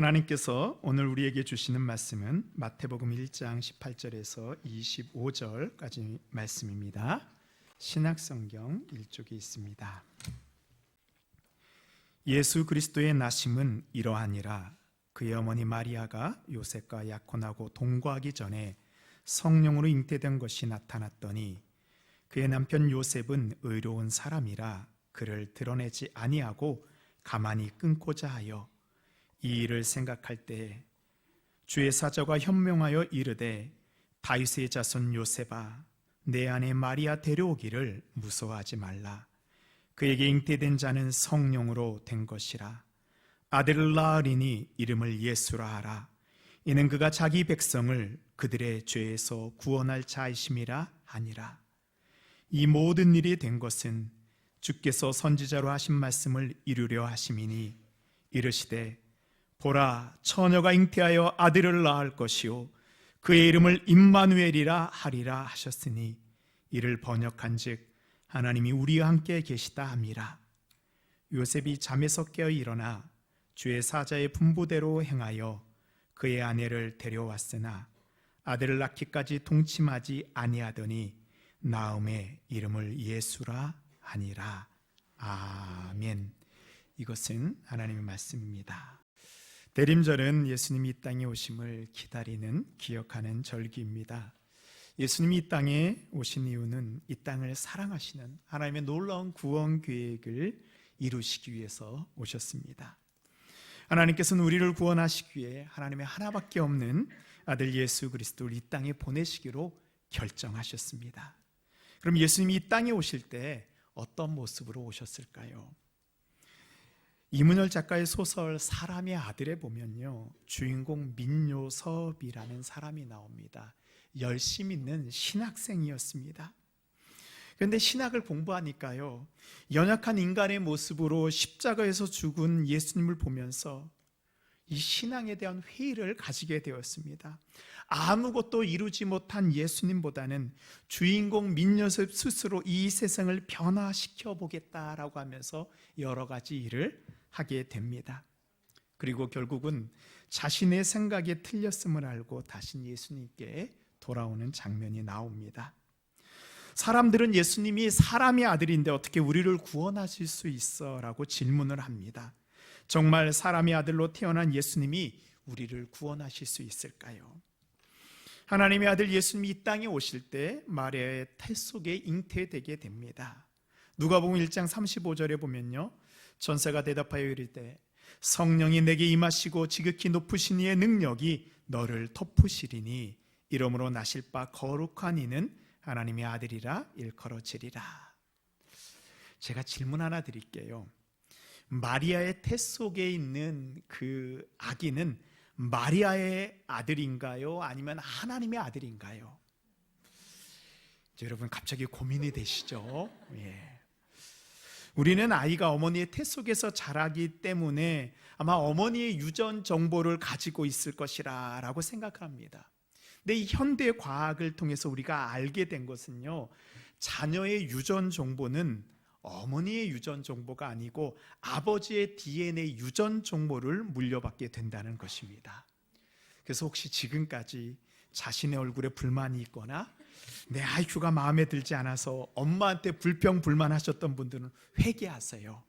하나님께서 오늘 우리에게 주시는 말씀은 마태복음 1장 18절에서 25절까지 말씀입니다. 신약성경 1쪽에 있습니다. 예수 그리스도의 나심은 이러하니라. 그의 어머니 마리아가 요셉과 약혼하고 동거하기 전에 성령으로 잉태된 것이 나타났더니 그의 남편 요셉은 의로운 사람이라 그를 드러내지 아니하고 가만히 끊고자 하여 이 일을 생각할 때 주의 사자가 현명하여 이르되 다윗의 자손 요셉아 내 아내 마리아 데려오기를 무서워하지 말라. 그에게 잉태된 자는 성령으로 된 것이라. 아들을 낳으리니 이름을 예수라 하라. 이는 그가 자기 백성을 그들의 죄에서 구원할 자이심이라 하니라. 이 모든 일이 된 것은 주께서 선지자로 하신 말씀을 이루려 하심이니 이르시되 보라 처녀가 잉태하여 아들을 낳을 것이요 그의 이름을 임마누엘이라 하리라 하셨으니 이를 번역한즉 하나님이 우리와 함께 계시다 함이라. 요셉이 잠에서 깨어 일어나 주의 사자의 분부대로 행하여 그의 아내를 데려왔으나 아들을 낳기까지 동침하지 아니하더니 나음의 이름을 예수라 하니라. 아멘. 이것은 하나님의 말씀입니다. 대림절은 예수님이 이 땅에 오심을 기다리는 기억하는 절기입니다. 예수님이 이 땅에 오신 이유는 이 땅을 사랑하시는 하나님의 놀라운 구원 계획을 이루시기 위해서 오셨습니다. 하나님께서는 우리를 구원하시기 위해 하나님의 하나밖에 없는 아들 예수 그리스도를 이 땅에 보내시기로 결정하셨습니다. 그럼 예수님이 이 땅에 오실 때 어떤 모습으로 오셨을까요? 이문열 작가의 소설 사람의 아들에 보면요, 주인공 민요섭이라는 사람이 나옵니다. 열심 있는 신학생이었습니다. 그런데 신학을 공부하니까요, 연약한 인간의 모습으로 십자가에서 죽은 예수님을 보면서 이 신앙에 대한 회의를 가지게 되었습니다. 아무것도 이루지 못한 예수님보다는 주인공 민요섭 스스로 이 세상을 변화시켜 보겠다라고 하면서 여러 가지 일을 하게 됩니다. 그리고 결국은 자신의 생각에 틀렸음을 알고 다시 예수님께 돌아오는 장면이 나옵니다. 사람들은 예수님이 사람의 아들인데 어떻게 우리를 구원하실 수 있어? 라고 질문을 합니다. 정말 사람의 아들로 태어난 예수님이 우리를 구원하실 수 있을까요? 하나님의 아들 예수님이 이 땅에 오실 때 마리아의 태 속에 잉태되게 됩니다. 누가복음 1장 35절에 보면요, 천사가 대답하여 이르되 성령이 내게 임하시고 지극히 높으신 이의 능력이 너를 덮으시리니 이러므로 나실 바 거룩한 이는 하나님의 아들이라 일컬어지리라. 제가 질문 하나 드릴게요. 마리아의 태 속에 있는 그 아기는 마리아의 아들인가요? 아니면 하나님의 아들인가요? 여러분 갑자기 고민이 되시죠? 예. 우리는 아이가 어머니의 태 속에서 자라기 때문에 아마 어머니의 유전 정보를 가지고 있을 것이라 라고 생각합니다. 근데 이 현대 과학을 통해서 우리가 알게 된 것은요, 자녀의 유전 정보는 어머니의 유전 정보가 아니고 아버지의 DNA 유전 정보를 물려받게 된다는 것입니다. 그래서 혹시 지금까지 자신의 얼굴에 불만이 있거나 내 IQ가 마음에 들지 않아서 엄마한테 불평불만하셨던 분들은 회개하세요.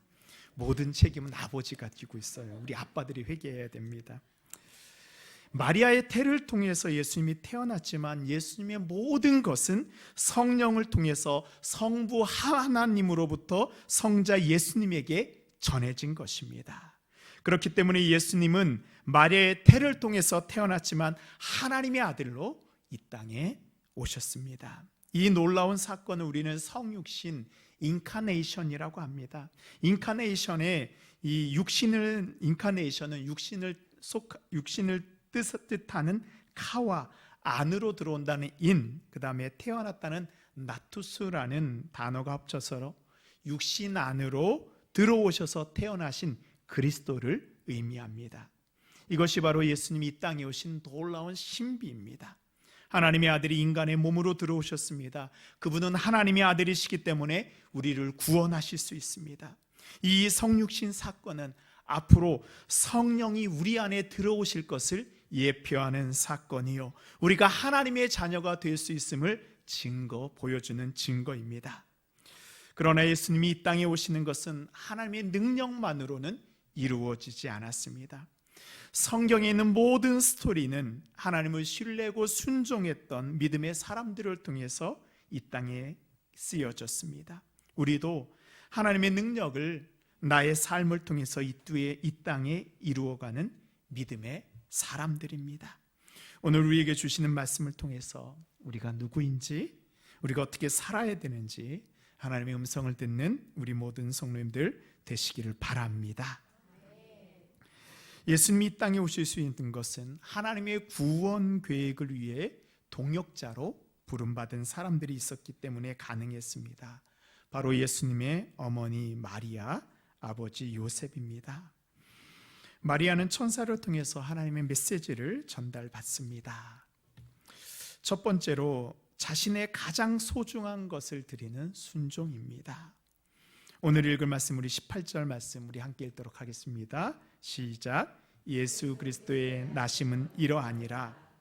모든 책임은 아버지가 지고 있어요. 우리 아빠들이 회개해야 됩니다. 마리아의 태를 통해서 예수님이 태어났지만 예수님의 모든 것은 성령을 통해서 성부 하나님으로부터 성자 예수님에게 전해진 것입니다. 그렇기 때문에 예수님은 마리아의 태를 통해서 태어났지만 하나님의 아들로 이 땅에 오셨습니다. 이 놀라운 사건을 우리는 성육신 인카네이션이라고 합니다. 인카네이션의 이 인카네이션은 육신을 뜻하는 카와 안으로 들어온다는 인, 그 다음에 태어났다는 나투스라는 단어가 합쳐서 육신 안으로 들어오셔서 태어나신 그리스도를 의미합니다. 이것이 바로 예수님이 이 땅에 오신 놀라운 신비입니다. 하나님의 아들이 인간의 몸으로 들어오셨습니다. 그분은 하나님의 아들이시기 때문에 우리를 구원하실 수 있습니다. 이 성육신 사건은 앞으로 성령이 우리 안에 들어오실 것을 예표하는 사건이요, 우리가 하나님의 자녀가 될 수 있음을 보여주는 증거입니다. 그러나 예수님이 이 땅에 오시는 것은 하나님의 능력만으로는 이루어지지 않았습니다. 성경에 있는 모든 스토리는 하나님을 신뢰하고 순종했던 믿음의 사람들을 통해서 이 땅에 쓰여졌습니다. 우리도 하나님의 능력을 나의 삶을 통해서 이 땅에 이루어가는 믿음의 사람들입니다. 오늘 우리에게 주시는 말씀을 통해서 우리가 누구인지, 우리가 어떻게 살아야 되는지 하나님의 음성을 듣는 우리 모든 성도님들 되시기를 바랍니다. 예수님이 이 땅에 오실 수 있는 것은 하나님의 구원 계획을 위해 동역자로 부름받은 사람들이 있었기 때문에 가능했습니다. 바로 예수님의 어머니 마리아, 아버지 요셉입니다. 마리아는 천사를 통해서 하나님의 메시지를 전달받습니다. 첫 번째로 자신의 가장 소중한 것을 드리는 순종입니다. 오늘 읽을 말씀, 우리 18절 말씀 우리 함께 읽도록 하겠습니다. 시작. 예수 그리스도의 나심은 이러하니라.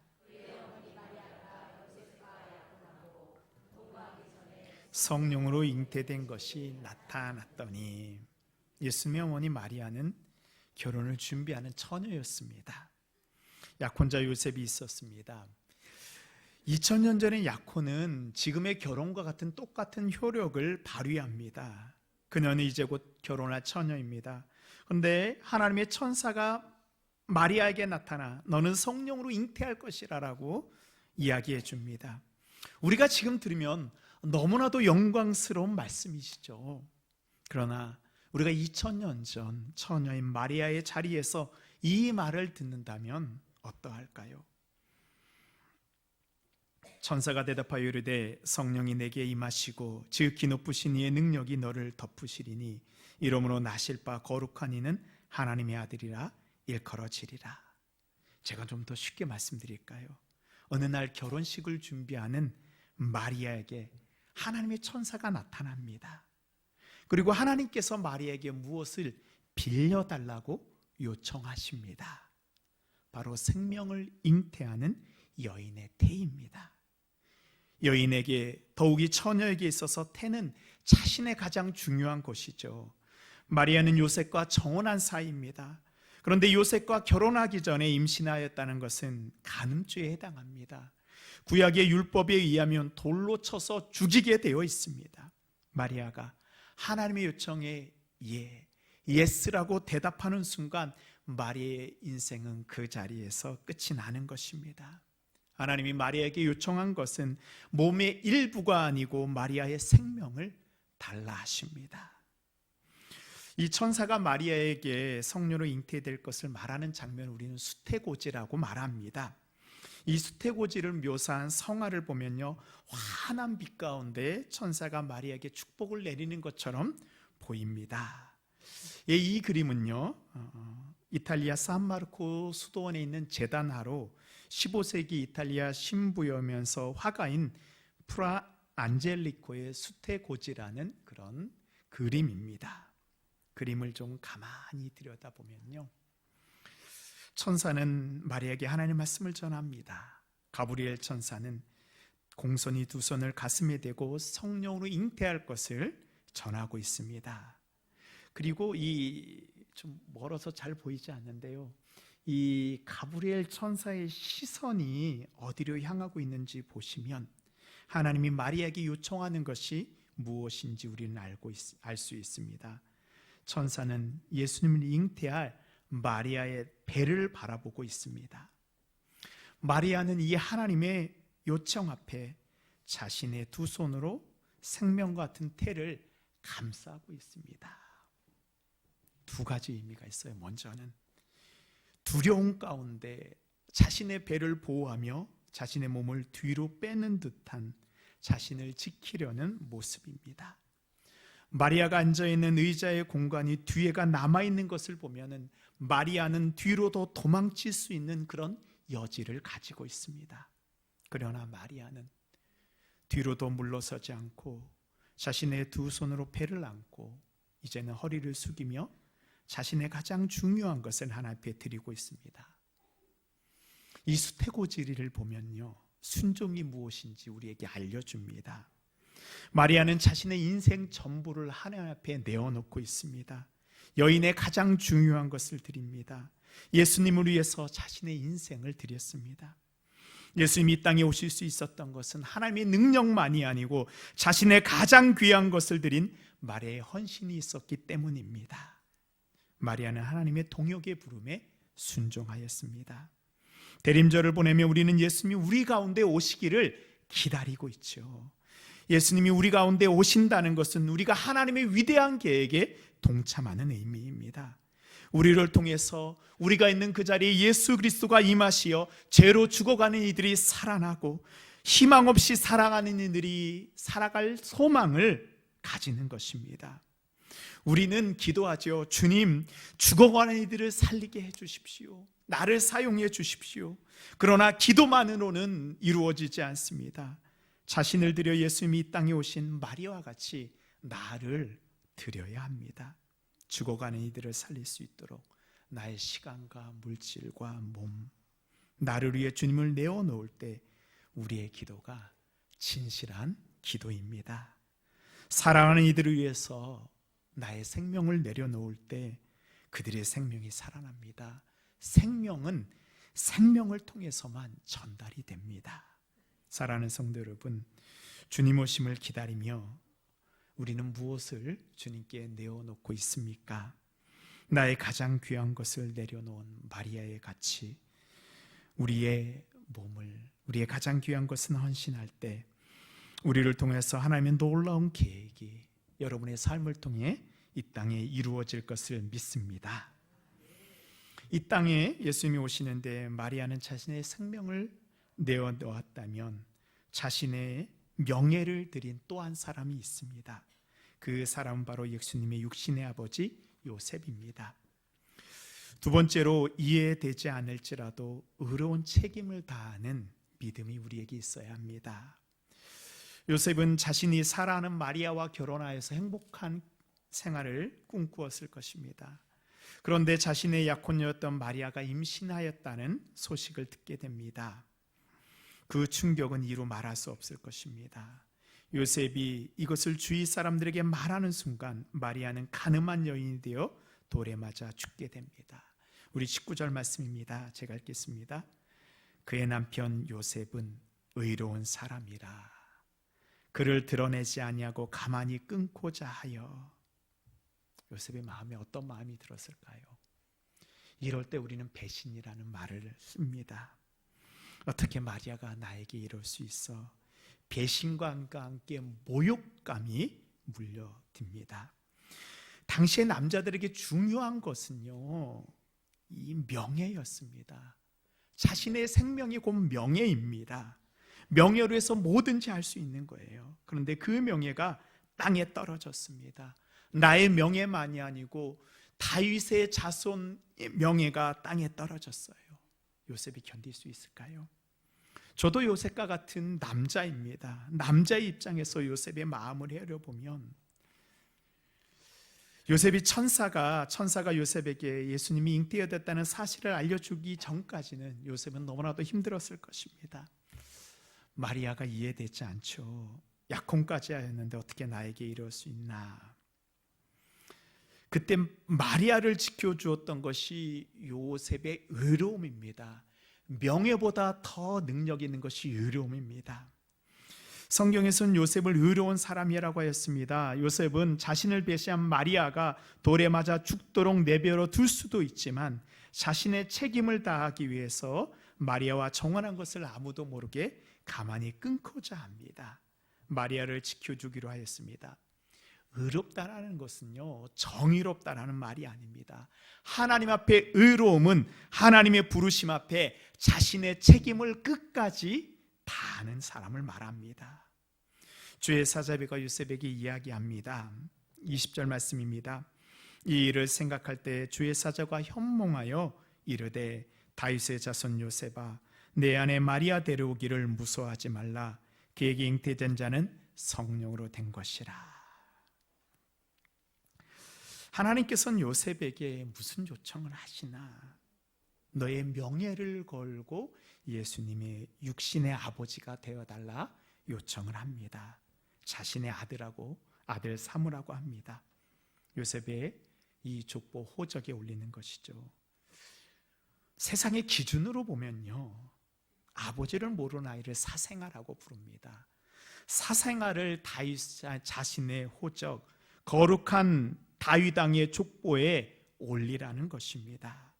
성령으로 잉태된 것이 나타났더니. 예수님의 어머니 마리아는 결혼을 준비하는 처녀였습니다. 약혼자 요셉이 있었습니다. 2000년 전의 약혼은 지금의 결혼과 같은 똑같은 효력을 발휘합니다. 그녀는 이제 곧 결혼할 처녀입니다. 그런데 하나님의 천사가 마리아에게 나타나 너는 성령으로 잉태할 것이라고 이야기해 줍니다. 우리가 지금 들으면 너무나도 영광스러운 말씀이시죠. 그러나 우리가 2000년 전 처녀인 마리아의 자리에서 이 말을 듣는다면 어떠할까요? 천사가 대답하여 이르되 성령이 내게 임하시고 지극히 높으신 이의 능력이 너를 덮으시리니 이러므로 나실 바 거룩한 이는 하나님의 아들이라 일컬어지리라. 제가 좀 더 쉽게 말씀드릴까요? 어느 날 결혼식을 준비하는 마리아에게 하나님의 천사가 나타납니다. 그리고 하나님께서 마리아에게 무엇을 빌려달라고 요청하십니다. 바로 생명을 잉태하는 여인의 태입니다. 여인에게, 더욱이 처녀에게 있어서 태는 자신의 가장 중요한 것이죠. 마리아는 요셉과 정혼한 사이입니다. 그런데 요셉과 결혼하기 전에 임신하였다는 것은 간음죄에 해당합니다. 구약의 율법에 의하면 돌로 쳐서 죽이게 되어 있습니다. 마리아가 하나님의 요청에 예스라고 대답하는 순간 마리아의 인생은 그 자리에서 끝이 나는 것입니다. 하나님이 마리아에게 요청한 것은 몸의 일부가 아니고 마리아의 생명을 달라 하십니다. 이 천사가 마리아에게 성녀로 잉태될 것을 말하는 장면을 우리는 수태고지라고 말합니다. 이 수태고지를 묘사한 성화를 보면요, 환한 빛 가운데 천사가 마리아에게 축복을 내리는 것처럼 보입니다. 이 그림은요, 이탈리아 산마르코 수도원에 있는 제단화로 15세기 이탈리아 신부여면서 화가인 프라 안젤리코의 수태고지라는 그런 그림입니다. 그림을 좀 가만히 들여다보면요, 천사는 마리아에게 하나님의 말씀을 전합니다. 가브리엘 천사는 공손히 두 손을 가슴에 대고 성령으로 잉태할 것을 전하고 있습니다. 그리고 좀 멀어서 잘 보이지 않는데요, 이 가브리엘 천사의 시선이 어디로 향하고 있는지 보시면 하나님이 마리아에게 요청하는 것이 무엇인지 우리는 알 수 있습니다. 천사는 예수님을 잉태할 마리아의 배를 바라보고 있습니다. 마리아는 이 하나님의 요청 앞에 자신의 두 손으로 생명 같은 태를 감싸고 있습니다. 두 가지 의미가 있어요. 먼저는 두려움 가운데 자신의 배를 보호하며 자신의 몸을 뒤로 빼는 듯한 자신을 지키려는 모습입니다. 마리아가 앉아있는 의자의 공간이 뒤에가 남아있는 것을 보면 마리아는 뒤로 더 도망칠 수 있는 그런 여지를 가지고 있습니다. 그러나 마리아는 뒤로 더 물러서지 않고 자신의 두 손으로 배를 안고 이제는 허리를 숙이며 자신의 가장 중요한 것을 하나님 앞에 드리고 있습니다. 이 수태고지리를 보면요, 순종이 무엇인지 우리에게 알려줍니다. 마리아는 자신의 인생 전부를 하나님 앞에 내어놓고 있습니다. 여인의 가장 중요한 것을 드립니다. 예수님을 위해서 자신의 인생을 드렸습니다. 예수님이 이 땅에 오실 수 있었던 것은 하나님의 능력만이 아니고 자신의 가장 귀한 것을 드린 마리아의 헌신이 있었기 때문입니다. 마리아는 하나님의 동역의 부름에 순종하였습니다. 대림절을 보내며 우리는 예수님이 우리 가운데 오시기를 기다리고 있죠. 예수님이 우리 가운데 오신다는 것은 우리가 하나님의 위대한 계획에 동참하는 의미입니다. 우리를 통해서 우리가 있는 그 자리에 예수 그리스도가 임하시어 죄로 죽어가는 이들이 살아나고 희망 없이 살아가는 이들이 살아갈 소망을 가지는 것입니다. 우리는 기도하죠. 주님, 죽어가는 이들을 살리게 해주십시오. 나를 사용해 주십시오. 그러나 기도만으로는 이루어지지 않습니다. 자신을 들여 예수님이 이 땅에 오신 마리아와 같이 나를 드려야 합니다. 죽어가는 이들을 살릴 수 있도록 나의 시간과 물질과 몸, 나를 위해 주님을 내어놓을 때 우리의 기도가 진실한 기도입니다. 사랑하는 이들을 위해서 나의 생명을 내려놓을 때 그들의 생명이 살아납니다. 생명은 생명을 통해서만 전달이 됩니다. 사랑하는 성도 여러분, 주님 오심을 기다리며 우리는 무엇을 주님께 내어놓고 있습니까? 나의 가장 귀한 것을 내려놓은 마리아의 같이 우리의 몸을, 우리의 가장 귀한 것은 헌신할 때 우리를 통해서 하나님의 놀라운 계획이 여러분의 삶을 통해 이 땅에 이루어질 것을 믿습니다. 이 땅에 예수님이 오시는데 마리아는 자신의 생명을 내어놓았다면 자신의 명예를 드린 또 한 사람이 있습니다. 그 사람은 바로 예수님의 육신의 아버지 요셉입니다. 두 번째로 이해되지 않을지라도 의로운 책임을 다하는 믿음이 우리에게 있어야 합니다. 요셉은 자신이 사랑하는 마리아와 결혼하여서 행복한 생활을 꿈꾸었을 것입니다. 그런데 자신의 약혼녀였던 마리아가 임신하였다는 소식을 듣게 됩니다. 그 충격은 이루 말할 수 없을 것입니다. 요셉이 이것을 주위 사람들에게 말하는 순간 마리아는 가늠한 여인이 되어 돌에 맞아 죽게 됩니다. 우리 19절 말씀입니다. 제가 읽겠습니다. 그의 남편 요셉은 의로운 사람이라 그를 드러내지 아니하고 가만히 끊고자 하여. 요셉의 마음에 어떤 마음이 들었을까요? 이럴 때 우리는 배신이라는 말을 씁니다. 어떻게 마리아가 나에게 이럴 수 있어? 배신과 함께 모욕감이 물려듭니다. 당시의 남자들에게 중요한 것은요, 이 명예였습니다. 자신의 생명이 곧 명예입니다. 명예로 해서 뭐든지 할 수 있는 거예요. 그런데 그 명예가 땅에 떨어졌습니다. 나의 명예만이 아니고 다윗의 자손의 명예가 땅에 떨어졌어요. 요셉이 견딜 수 있을까요? 저도 요셉과 같은 남자입니다. 남자의 입장에서 요셉의 마음을 헤아려보면 요셉이 천사가 요셉에게 예수님이 잉태되었다는 사실을 알려주기 전까지는 요셉은 너무나도 힘들었을 것입니다. 마리아가 이해되지 않죠. 약혼까지 하였는데 어떻게 나에게 이럴 수 있나. 그때 마리아를 지켜주었던 것이 요셉의 의로움입니다. 명예보다 더 능력 있는 것이 의로움입니다. 성경에서는 요셉을 의로운 사람이라고 하였습니다. 요셉은 자신을 배신한 마리아가 돌에 맞아 죽도록 내버려 둘 수도 있지만 자신의 책임을 다하기 위해서 마리아와 정혼한 것을 아무도 모르게 가만히 끊고자 합니다. 마리아를 지켜주기로 하였습니다. 의롭다라는 것은요, 정의롭다라는 말이 아닙니다. 하나님 앞에 의로움은 하나님의 부르심 앞에 자신의 책임을 끝까지 다하는 사람을 말합니다. 주의 사자비가 요셉에게 이야기합니다. 20절 말씀입니다. 이 일을 생각할 때 주의 사자가 현몽하여 이르되 다윗의 자손 요셉아 내 아내 마리아 데려오기를 무서워하지 말라. 그에게 잉태된 자는 성령으로 된 것이라. 하나님께서는 요셉에게 무슨 요청을 하시나? 너의 명예를 걸고 예수님의 육신의 아버지가 되어달라 요청을 합니다. 자신의 아들 삼으라고 합니다. 요셉의 이 족보 호적에 올리는 것이죠. 세상의 기준으로 보면요, 아버지를 모르는 아이를 사생아라고 부릅니다. 사생아를 다윗 자신의 호적, 거룩한 다윗 왕의 족보에 올리라는 것입니다.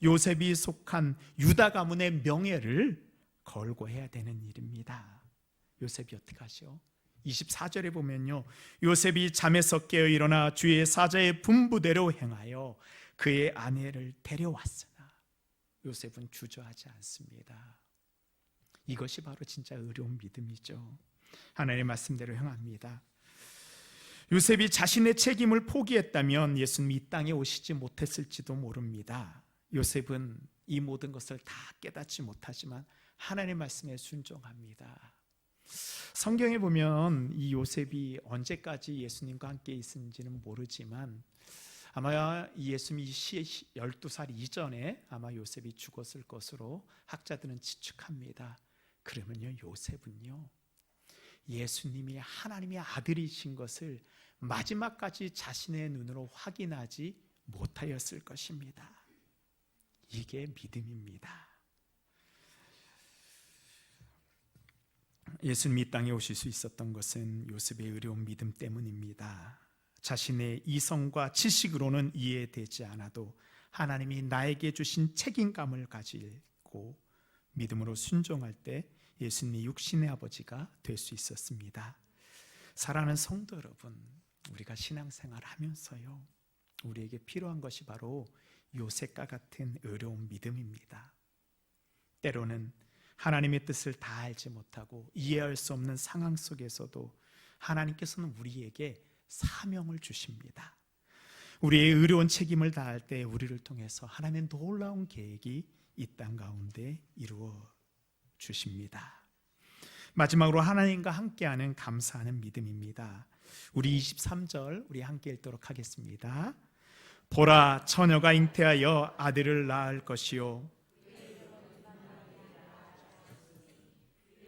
요셉이 속한 유다 가문의 명예를 걸고 해야 되는 일입니다. 요셉이 어떻게 하죠? 24절에 보면요, 요셉이 잠에서 깨어 일어나 주의 사자의 분부대로 행하여 그의 아내를 데려왔으나 요셉은 주저하지 않습니다. 이것이 바로 진짜 의로운 믿음이죠. 하나님의 말씀대로 행합니다. 요셉이 자신의 책임을 포기했다면 예수님이 이 땅에 오시지 못했을지도 모릅니다. 요셉은 이 모든 것을 다 깨닫지 못하지만 하나님의 말씀에 순종합니다. 성경에 보면 이 요셉이 언제까지 예수님과 함께 있었는지는 모르지만 아마 예수님이 12살 이전에 아마 요셉이 죽었을 것으로 학자들은 추측합니다. 그러면요, 요셉은요, 예수님이 하나님의 아들이신 것을 마지막까지 자신의 눈으로 확인하지 못하였을 것입니다. 이게 믿음입니다. 예수님이 이 땅에 오실 수 있었던 것은 요셉의 의로운 믿음 때문입니다. 자신의 이성과 지식으로는 이해되지 않아도 하나님이 나에게 주신 책임감을 가지고 믿음으로 순종할 때 예수님이 육신의 아버지가 될 수 있었습니다. 사랑하는 성도 여러분, 우리가 신앙생활 하면서요, 우리에게 필요한 것이 바로 요셉과 같은 의로운 믿음입니다. 때로는 하나님의 뜻을 다 알지 못하고 이해할 수 없는 상황 속에서도 하나님께서는 우리에게 사명을 주십니다. 우리의 의로운 책임을 다할 때 우리를 통해서 하나님의 놀라운 계획이 이 땅 가운데 이루어 주십니다. 마지막으로 하나님과 함께하는 감사하는 믿음입니다. 우리 23절 우리 함께 읽도록 하겠습니다. 보라, 처녀가 잉태하여 아들을 낳을 것이요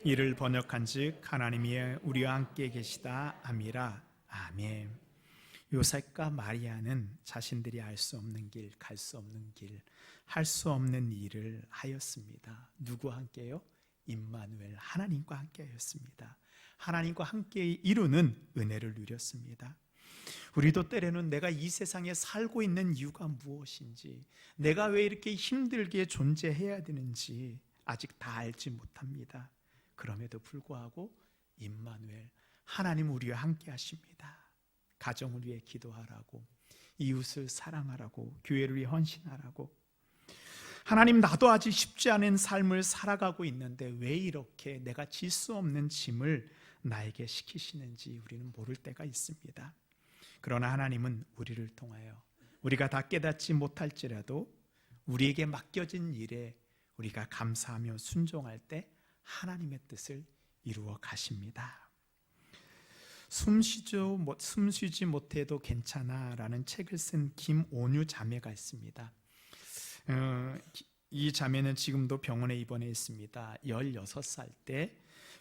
이를 번역한즉 하나님이 우리와 함께 계시다 아미라. 아멘. 요셉과 마리아는 자신들이 알 수 없는 길, 갈 수 없는 길, 할 수 없는 일을 하였습니다. 누구와 함께요? 임마누엘, 하나님과 함께 하였습니다. 하나님과 함께 이루는 은혜를 누렸습니다. 우리도 때로는 내가 이 세상에 살고 있는 이유가 무엇인지, 내가 왜 이렇게 힘들게 존재해야 되는지 아직 다 알지 못합니다. 그럼에도 불구하고 임마누엘, 하나님 우리와 함께 하십니다. 가정을 위해 기도하라고, 이웃을 사랑하라고, 교회를 위해 헌신하라고. 하나님, 나도 아직 쉽지 않은 삶을 살아가고 있는데 왜 이렇게 내가 질 수 없는 짐을 나에게 시키시는지 우리는 모를 때가 있습니다. 그러나 하나님은 우리를 통하여 우리가 다 깨닫지 못할지라도 우리에게 맡겨진 일에 우리가 감사하며 순종할 때 하나님의 뜻을 이루어 가십니다. 숨쉬지 못해도 괜찮아 라는 책을 쓴 김온유 자매가 있습니다. 이 자매는 지금도 병원에 입원해 있습니다. 16살 때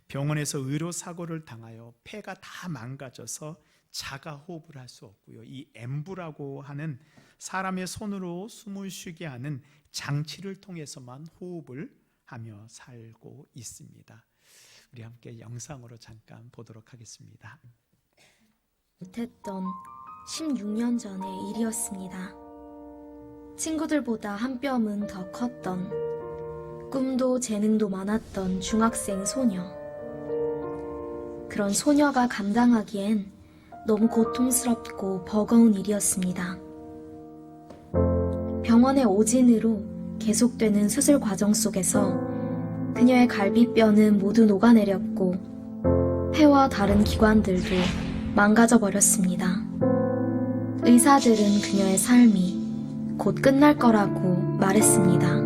병원에서 의료사고를 당하여 폐가 다 망가져서 자가 호흡을 할 수 없고요, 이 엠브라고 하는 사람의 손으로 숨을 쉬게 하는 장치를 통해서만 호흡을 하며 살고 있습니다. 우리 함께 영상으로 잠깐 보도록 하겠습니다. 못했던 16년 전의 일이었습니다. 친구들보다 한 뼘은 더 컸던, 꿈도 재능도 많았던 중학생 소녀. 그런 소녀가 감당하기엔 너무 고통스럽고 버거운 일이었습니다. 병원의 오진으로 계속되는 수술 과정 속에서 그녀의 갈비뼈는 모두 녹아내렸고 폐와 다른 기관들도 망가져 버렸습니다. 의사들은 그녀의 삶이 곧 끝날 거라고 말했습니다.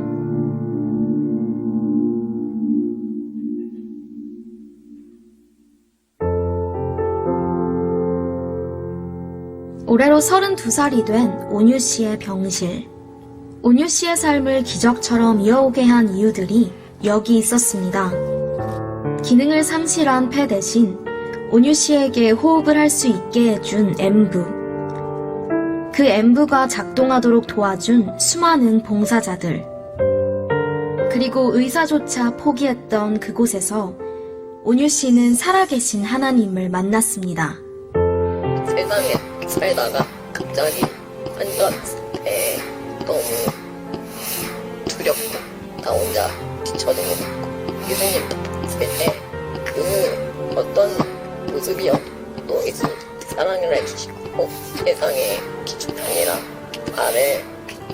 올해로 32살이 된 온유 씨의 병실. 온유 씨의 삶을 기적처럼 이어오게 한 이유들이 여기 있었습니다. 기능을 상실한 폐 대신 온유 씨에게 호흡을 할 수 있게 해준 엠부. 그 엠부가 작동하도록 도와준 수많은 봉사자들. 그리고 의사조차 포기했던 그곳에서 온유 씨는 살아계신 하나님을 만났습니다. 세상에 살다가 갑자기 완전 너무 두렵고 나 혼자 뒤처지는 것 같고 예수님 봤을 때 그 어떤 모습이어도 예수님 사랑을 해주시고 세상에 기준이 아니라 나를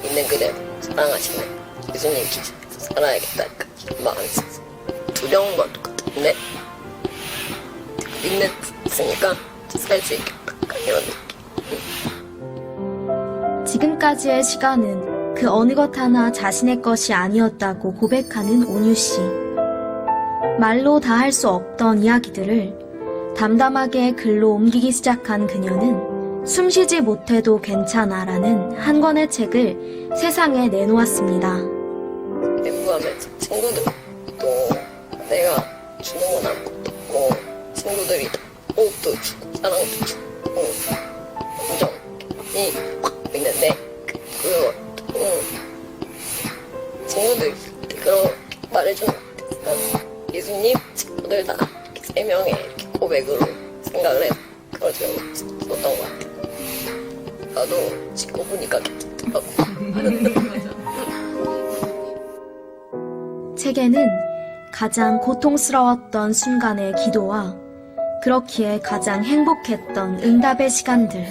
있는 그대로 사랑하시는 예수님 기준에서 살아야겠다 마음이 있어서 두려운 건 똑같은데 믿으니까 살 수 있겠다 이런 느낌. 지금까지의 시간은 그 어느 것 하나 자신의 것이 아니었다고 고백하는 온유 씨. 말로 다 할 수 없던 이야기들을 담담하게 글로 옮기기 시작한 그녀는 숨쉬지 못해도 괜찮아라는 한 권의 책을 세상에 내놓았습니다. 공부하면서 친구들도 내가 주는 건 아무것도 없고 친구들이 호흡도 주고 사랑도 주고 감정이 확 있는데 그거 친구들이 그런 말해주는 것 같아요. 예수님 친구들 다 이렇게 3명의 이렇게 고백으로 생각을 해서 그러지 썼던 것 같아요. 나도 찍고 보니까 괜찮더라고. 책에는 가장 고통스러웠던 순간의 기도와 그렇기에 가장 행복했던 응답의 시간들,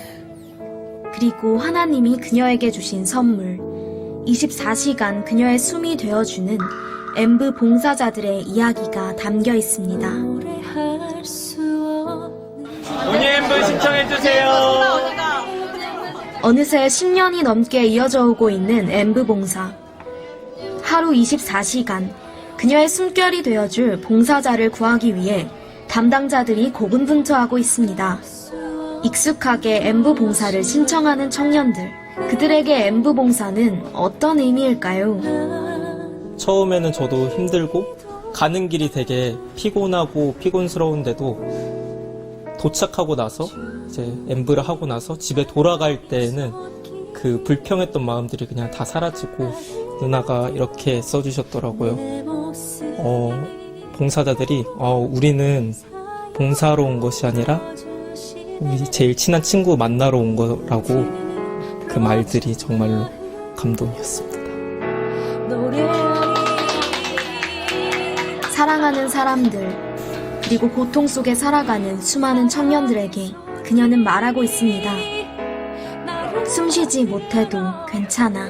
그리고 하나님이 그녀에게 주신 선물, 24시간 그녀의 숨이 되어주는 엠브 봉사자들의 이야기가 담겨 있습니다. 온유 엠브 신청해주세요. 어느새 10년이 넘게 이어져 오고 있는 엠브 봉사. 하루 24시간 그녀의 숨결이 되어줄 봉사자를 구하기 위해 담당자들이 고군분투하고 있습니다. 익숙하게 엠브 봉사를 신청하는 청년들, 그들에게 엠브 봉사는 어떤 의미일까요? 처음에는 저도 힘들고 가는 길이 되게 피곤하고 피곤스러운데도 도착하고 나서 이제 엠브를 하고 나서 집에 돌아갈 때에는 그 불평했던 마음들이 그냥 다 사라지고 누나가 이렇게 써주셨더라고요. 봉사자들이 우리는 봉사하러 온 것이 아니라 우리 제일 친한 친구 만나러 온 거라고 그 말들이 정말로 감동이었습니다. 사랑하는 사람들, 그리고 고통 속에 살아가는 수많은 청년들에게 그녀는 말하고 있습니다. 숨쉬지 못해도 괜찮아.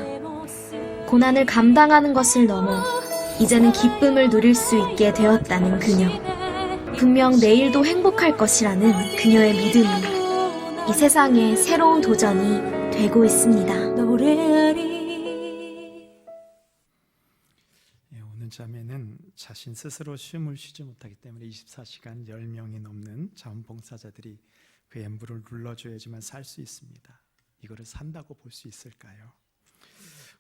고난을 감당하는 것을 넘어 이제는 기쁨을 누릴 수 있게 되었다는 그녀. 분명 내일도 행복할 것이라는 그녀의 믿음이 이 세상에 새로운 도전이 되고 있습니다. 오는 자매는 자신 스스로 숨을 쉬지 못하기 때문에 24시간 10명이 넘는 자원봉사자들이 그 엠브를 눌러줘야지만 살 수 있습니다. 이거를 산다고 볼 수 있을까요?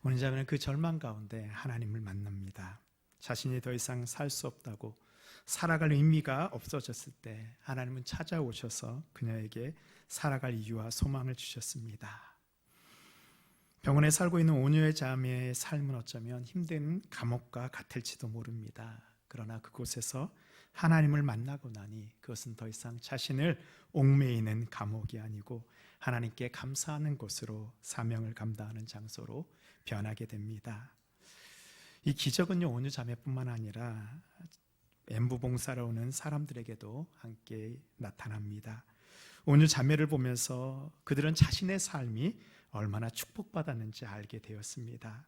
오는 자매는 그 절망 가운데 하나님을 만납니다. 자신이 더 이상 살 수 없다고 살아갈 의미가 없어졌을 때 하나님은 찾아오셔서 그녀에게 살아갈 이유와 소망을 주셨습니다. 병원에 살고 있는 온유의 자매의 삶은 어쩌면 힘든 감옥과 같을지도 모릅니다. 그러나 그곳에서 하나님을 만나고 나니 그것은 더 이상 자신을 옥매이는 감옥이 아니고 하나님께 감사하는 곳으로 사명을 감당하는 장소로 변하게 됩니다. 이 기적은요, 온유 자매뿐만 아니라 엠브 봉사로 오는 사람들에게도 함께 나타납니다. 온유 자매를 보면서 그들은 자신의 삶이 얼마나 축복받았는지 알게 되었습니다.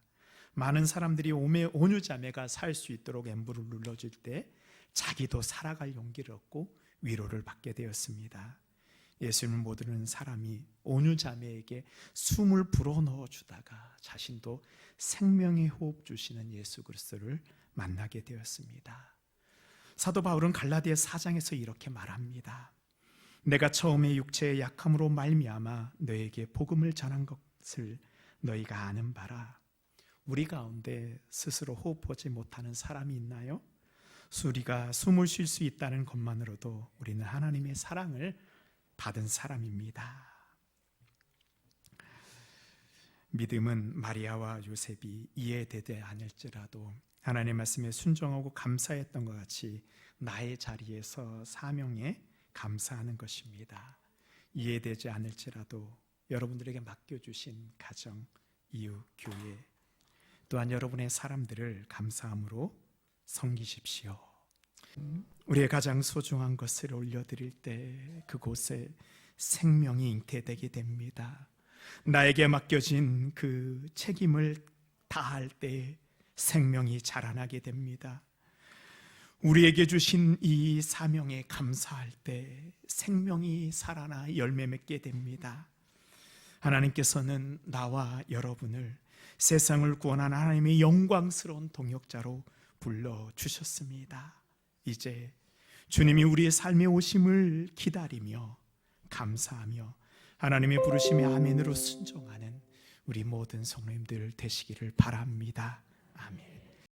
많은 사람들이 온유 자매가 살 수 있도록 엠브를 눌러줄 때 자기도 살아갈 용기를 얻고 위로를 받게 되었습니다. 예수님을 모르는 사람이 온유 자매에게 숨을 불어넣어 주다가 자신도 생명의 호흡 주시는 예수 그리스도를 만나게 되었습니다. 사도 바울은 갈라디아 4장에서 이렇게 말합니다. 내가 처음에 육체의 약함으로 말미암아 너에게 복음을 전한 것을 너희가 아는 바라. 우리 가운데 스스로 호흡하지 못하는 사람이 있나요? 우리가 숨을 쉴 수 있다는 것만으로도 우리는 하나님의 사랑을 받은 사람입니다. 믿음은 마리아와 요셉이 이해되지 않을지라도 하나님의 말씀에 순종하고 감사했던 것 같이 나의 자리에서 사명에 감사하는 것입니다. 이해되지 않을지라도 여러분들에게 맡겨주신 가정, 이웃, 교회, 또한 여러분의 사람들을 감사함으로 섬기십시오. 우리의 가장 소중한 것을 올려드릴 때 그곳에 생명이 잉태되게 됩니다. 나에게 맡겨진 그 책임을 다할 때 생명이 자라나게 됩니다. 우리에게 주신 이 사명에 감사할 때 생명이 살아나 열매 맺게 됩니다. 하나님께서는 나와 여러분을 세상을 구원한 하나님의 영광스러운 동역자로 불러주셨습니다. 이제 주님이 우리의 삶에 오심을 기다리며 감사하며 하나님의 부르심에 아멘으로 순종하는 우리 모든 성도님들 되시기를 바랍니다. 아멘.